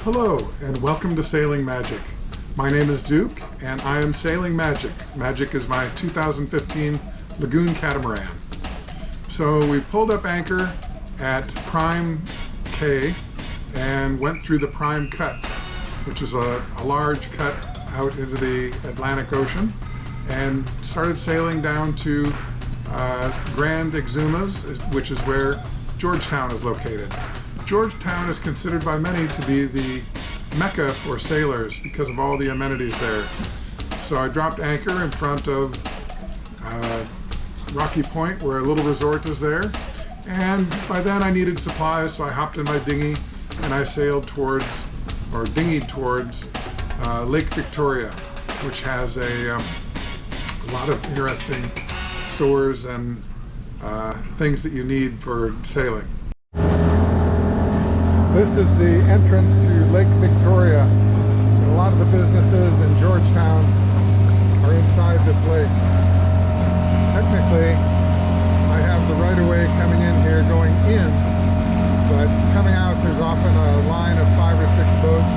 Hello and welcome to Sailing Magic. My name is Duke and I am Sailing Magic. Magic is my 2015 Lagoon Catamaran. So we pulled up anchor at Prime K and went through the Prime Cut, which is a large cut out into the Atlantic Ocean, and started sailing down to Grand Exumas, which is where Georgetown is located. Georgetown is considered by many to be the mecca for sailors because of all the amenities there. So I dropped anchor in front of Rocky Point, where a little resort is there, and by then I needed supplies, so I hopped in my dinghy and I sailed towards, or dinghied towards, Lake Victoria, which has a lot of interesting stores and things that you need for sailing. This is the entrance to Lake Victoria. And a lot of the businesses in Georgetown are inside this lake. Technically, I have the right-of-way coming in here going in, but coming out there's often a line of 5 or 6 boats.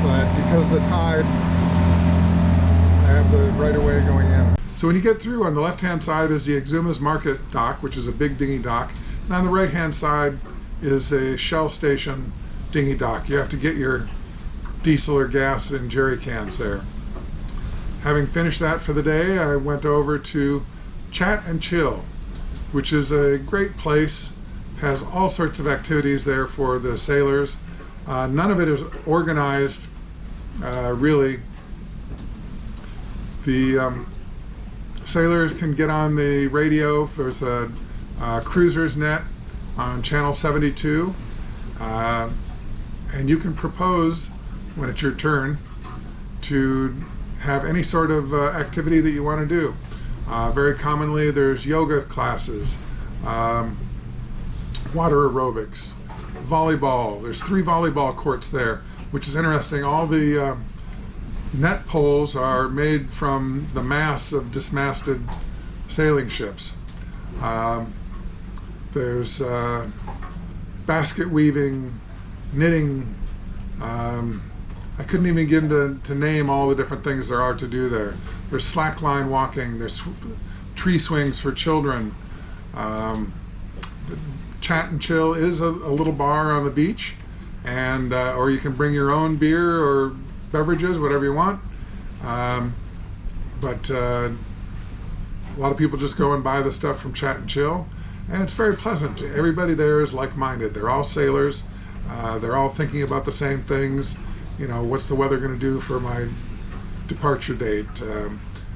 But because of the tide, I have the right-of-way going in. So when you get through, on the left-hand side is the Exumas Market Dock, which is a big dinghy dock. And on the right-hand side is a Shell station dinghy dock. You have to get your diesel or gas in jerry cans there. Having finished that for the day, I went over to Chat and Chill, which is a great place. Has all sorts of activities there for the sailors. None of it is organized, really. The sailors can get on the radio. There's a cruiser's net on channel 72, and you can propose when it's your turn to have any sort of activity that you want to do. Very commonly there's yoga classes, water aerobics, volleyball. There's 3 volleyball courts there, which is interesting. All the net poles are made from the mass of dismasted sailing ships. There's basket weaving, knitting. I couldn't even begin to name all the different things there are to do there. There's slackline walking, there's tree swings for children. Chat and Chill is a little bar on the beach, and or you can bring your own beer or beverages, whatever you want. But a lot of people just go and buy the stuff from Chat and Chill. And it's very pleasant. Everybody there is like-minded. They're all sailors. They're all thinking about the same things. You know, what's the weather going to do for my departure date?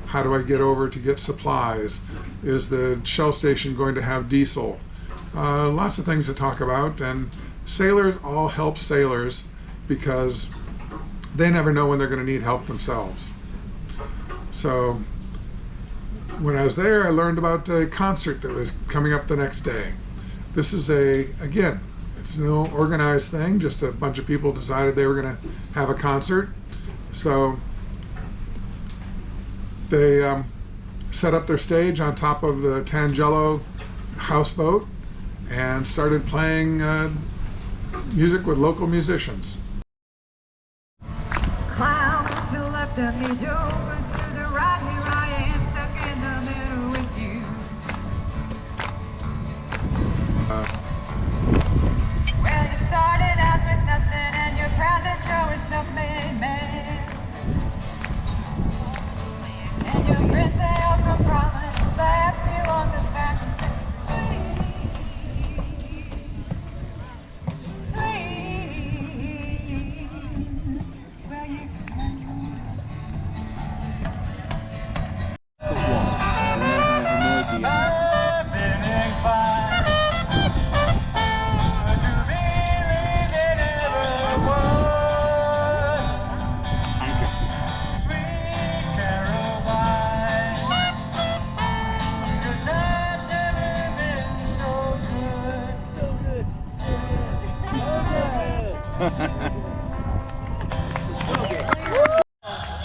How do I get over to get supplies? Is the Shell station going to have diesel? Lots of things to talk about. And sailors all help sailors because they never know when they're going to need help themselves. So when I was there, I learned about a concert that was coming up the next day. This is again, it's no organized thing, just a bunch of people decided they were going to have a concert. So they set up their stage on top of the Tangelo houseboat and started playing music with local musicians. Clowns to the left of me, jokers to the right, here I am stuck in the middle with you. Well, you started out with nothing and you're proud that you're a self-made man. And your friends, they all come promise, slap you on the back and say,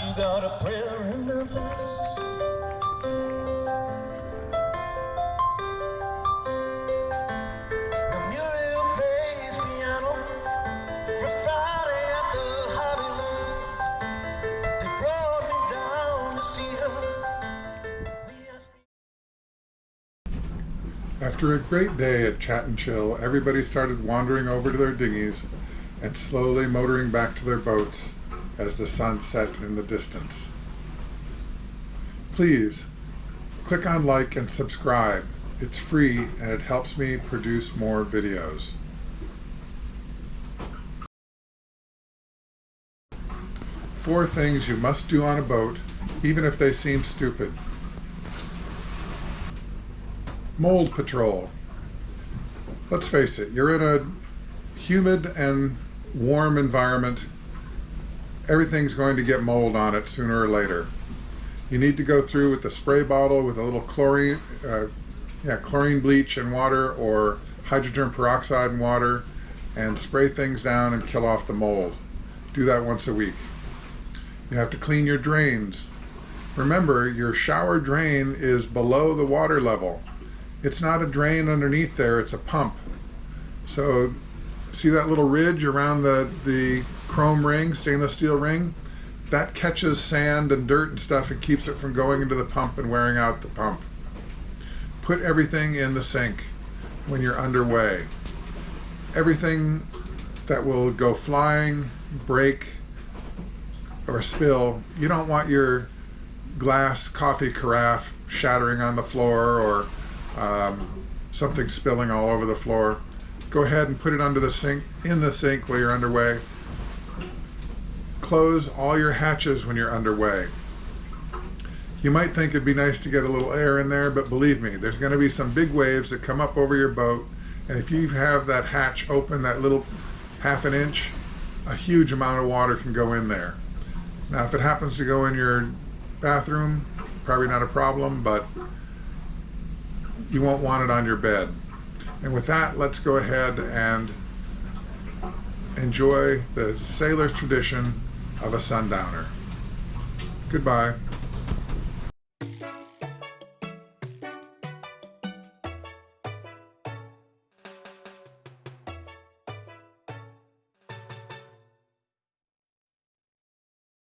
You got a prayer in Memphis. The Muriel plays piano for 5 After a great day at Chat and Chill, everybody started wandering over to their dinghies and slowly motoring back to their boats as the sun set in the distance. Please click on like and subscribe. It's free and it helps me produce more videos. Four things you must do on a boat, even if they seem stupid. Mold patrol. Let's face it, you're in a humid and warm environment. Everything's going to get mold on it sooner or later. You need to go through with the spray bottle with a little chlorine bleach and water, or hydrogen peroxide and water, and spray things down and kill off the mold. Do that once a week. You have to clean your drains. Remember, your shower drain is below the water level. It's not a drain underneath there, it's a pump. So see that little ridge around the chrome ring, stainless steel ring? That catches sand and dirt and stuff and keeps it from going into the pump and wearing out the pump. Put everything in the sink when you're underway. Everything that will go flying, break, or spill, you don't want your glass coffee carafe shattering on the floor, or something spilling all over the floor. Go ahead and put it under the sink, in the sink while you're underway. Close all your hatches when you're underway. You might think it'd be nice to get a little air in there, but believe me, there's going to be some big waves that come up over your boat, and if you have that hatch open, that little half an inch, a huge amount of water can go in there. Now, if it happens to go in your bathroom, probably not a problem, but you won't want it on your bed. And with that, let's go ahead and enjoy the sailor's tradition of a sundowner. Goodbye.